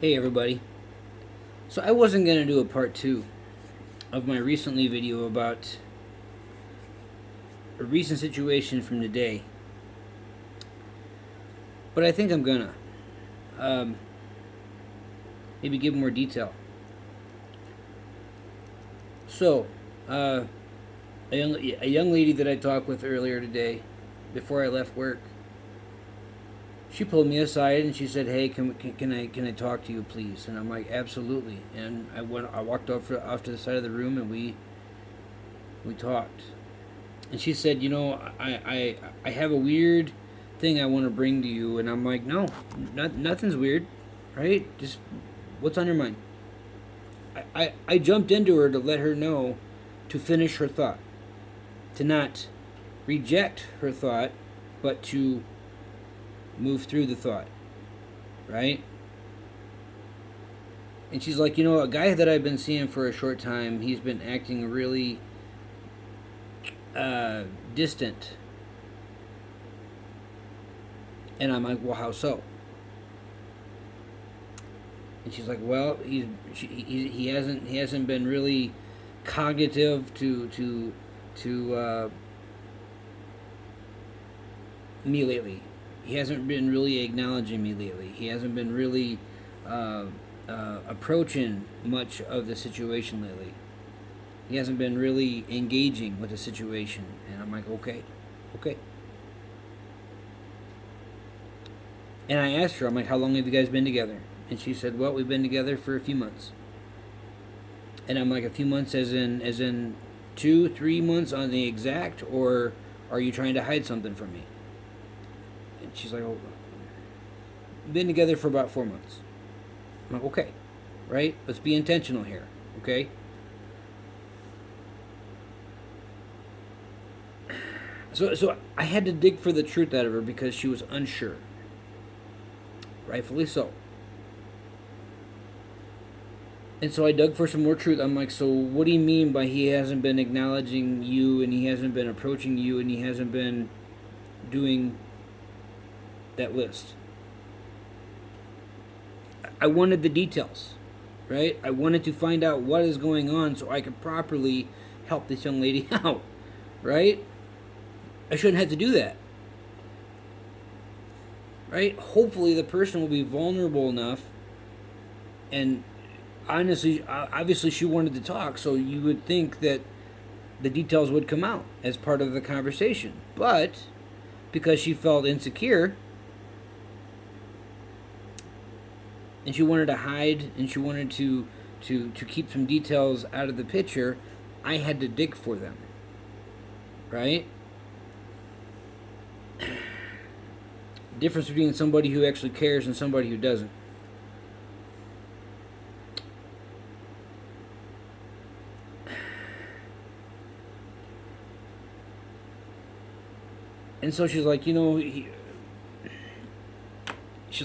Hey everybody. So I wasn't going to do a part 2 of my recently video about a recent situation from today. But I think I'm going to maybe give more detail. So, a young lady that I talked with earlier today, before I left work, she pulled me aside and she said, "Hey, can I talk to you, please?" And I'm like, "Absolutely." And I walked off to the side of the room and we talked. And she said, I have a weird thing I want to bring to you. And I'm like, no, nothing's weird, right? Just what's on your mind? I jumped into her to let her know to finish her thought, to not reject her thought, but to move through the thought, right? And she's like, a guy that I've been seeing for a short time, he's been acting really distant. And I'm like, well, how so? And she's like, well, he hasn't been really cognitive to me lately. He hasn't been really acknowledging me lately. He hasn't been really approaching much of the situation lately. He hasn't been really engaging with the situation. And I'm like, okay. And I asked her, I'm like, how long have you guys been together? And she said, well, we've been together for a few months. And I'm like, a few months as in 2, 3 months on the exact, or are you trying to hide something from me? And she's like, oh, we've been together for about 4 months. I'm like, okay, right? Let's be intentional here, okay? So I had to dig for the truth out of her because she was unsure. Rightfully so. And so I dug for some more truth. I'm like, so what do you mean by he hasn't been acknowledging you and he hasn't been approaching you and he hasn't been doing that list? I wanted the details, right? I wanted to find out what is going on so I could properly help this young lady out, right? I shouldn't have to do that, right? Hopefully the person will be vulnerable enough, and honestly, obviously she wanted to talk, so you would think that the details would come out as part of the conversation. But because she felt insecure and she wanted to hide and she wanted to keep some details out of the picture, I had to dig for them, right? Difference between somebody who actually cares and somebody who doesn't. And so she's like, she's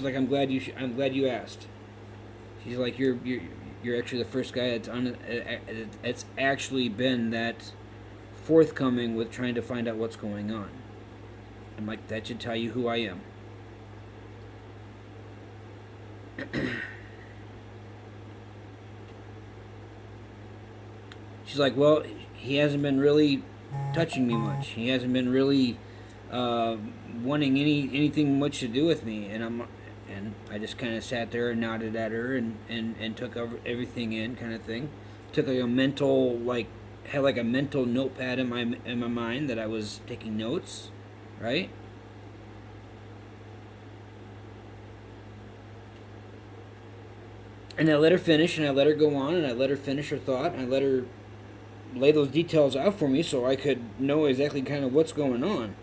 like, I'm glad you asked. She's like, you're actually the first guy that's actually been that forthcoming with trying to find out what's going on. I'm like, that should tell you who I am. She's like, well, he hasn't been really touching me much. He hasn't been really wanting anything much to do with me. And I just kind of sat there and nodded at her and took everything in, kind of thing. Took like a mental had like a mental notepad in my mind that I was taking notes, right? And I let her finish, and I let her go on, and I let her finish her thought, and I let her lay those details out for me so I could know exactly kind of what's going on.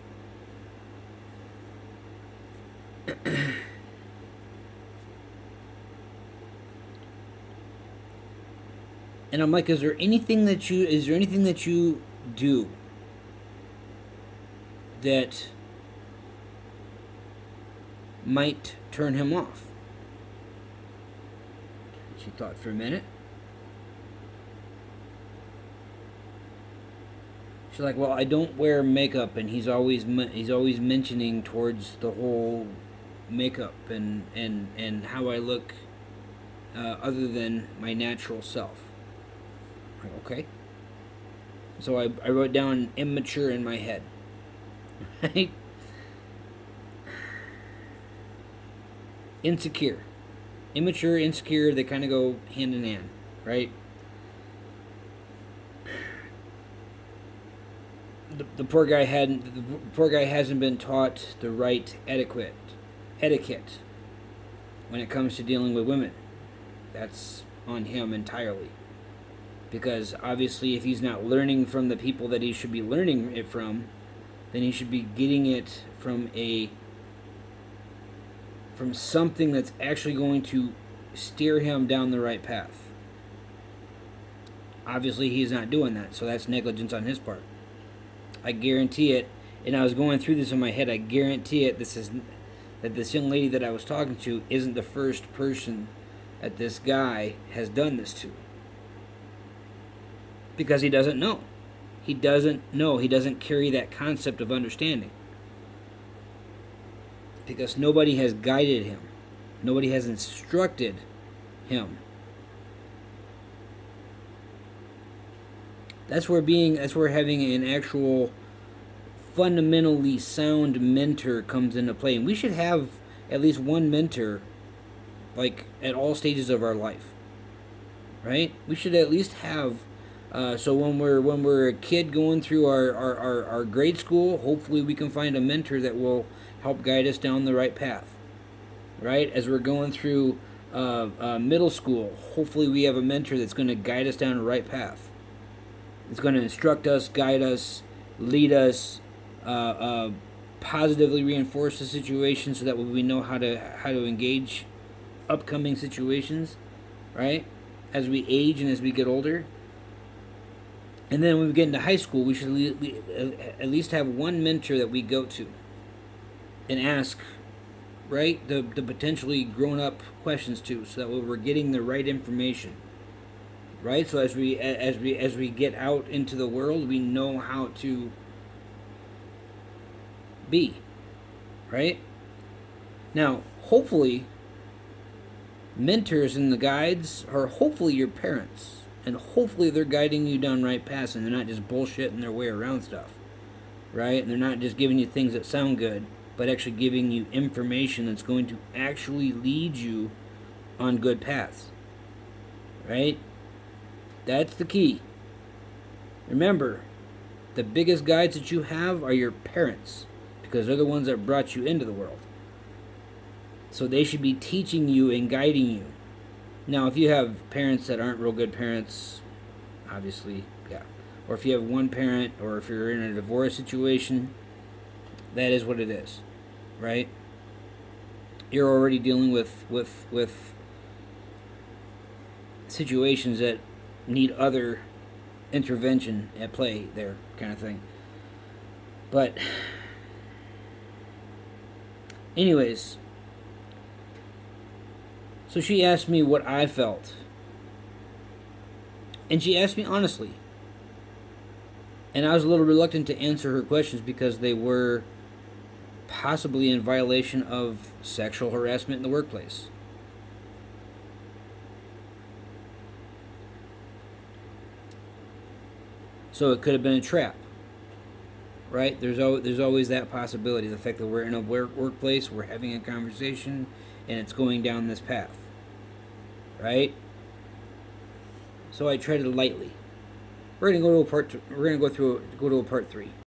And I'm like, is there anything that you do that might turn him off? She thought for a minute. She's like, well, I don't wear makeup, and he's always mentioning towards the whole makeup and how I look other than my natural self. Like, okay. So I wrote down immature in my head. Right? Insecure. Immature, insecure, they kind of go hand in hand, right? The poor guy hasn't been taught the right etiquette when it comes to dealing with women. That's on him entirely. Because obviously, if he's not learning from the people that he should be learning it from, then he should be getting it from something that's actually going to steer him down the right path. Obviously, he's not doing that, so that's negligence on his part. I guarantee it. And I was going through this in my head. I guarantee it. That this young lady that I was talking to isn't the first person that this guy has done this to. Because he doesn't know. He doesn't know. He doesn't carry that concept of understanding. Because nobody has guided him. Nobody has instructed him. That's where having an actual fundamentally sound mentor comes into play. And we should have at least one mentor, like, at all stages of our life. Right? We should at least have so when we're a kid going through our grade school, hopefully we can find a mentor that will help guide us down the right path. Right? As we're going through middle school, hopefully we have a mentor that's going to guide us down the right path. It's going to instruct us, guide us, lead us, positively reinforce the situation so that we know how to engage upcoming situations, right? As we age and as we get older. And then when we get into high school, we should at least have one mentor that we go to and ask, right, the potentially grown-up questions to, so that we're getting the right information, right? So as we get out into the world, we know how to be, right? Now, hopefully, mentors and the guides are hopefully your parents. And hopefully they're guiding you down right paths and they're not just bullshitting their way around stuff. Right? And they're not just giving you things that sound good, but actually giving you information that's going to actually lead you on good paths. Right? That's the key. Remember, the biggest guides that you have are your parents, because they're the ones that brought you into the world. So they should be teaching you and guiding you. Now, if you have parents that aren't real good parents, obviously, yeah. Or if you have one parent, or if you're in a divorce situation, that is what it is, right? You're already dealing with situations that need other intervention at play there, kind of thing. But, anyways, so she asked me what I felt. And she asked me honestly. And I was a little reluctant to answer her questions because they were possibly in violation of sexual harassment in the workplace. So it could have been a trap. Right? There's always that possibility. The fact that we're in a workplace, we're having a conversation, and it's going down this path. Right? So I treaded lightly. We're gonna go to a part 3.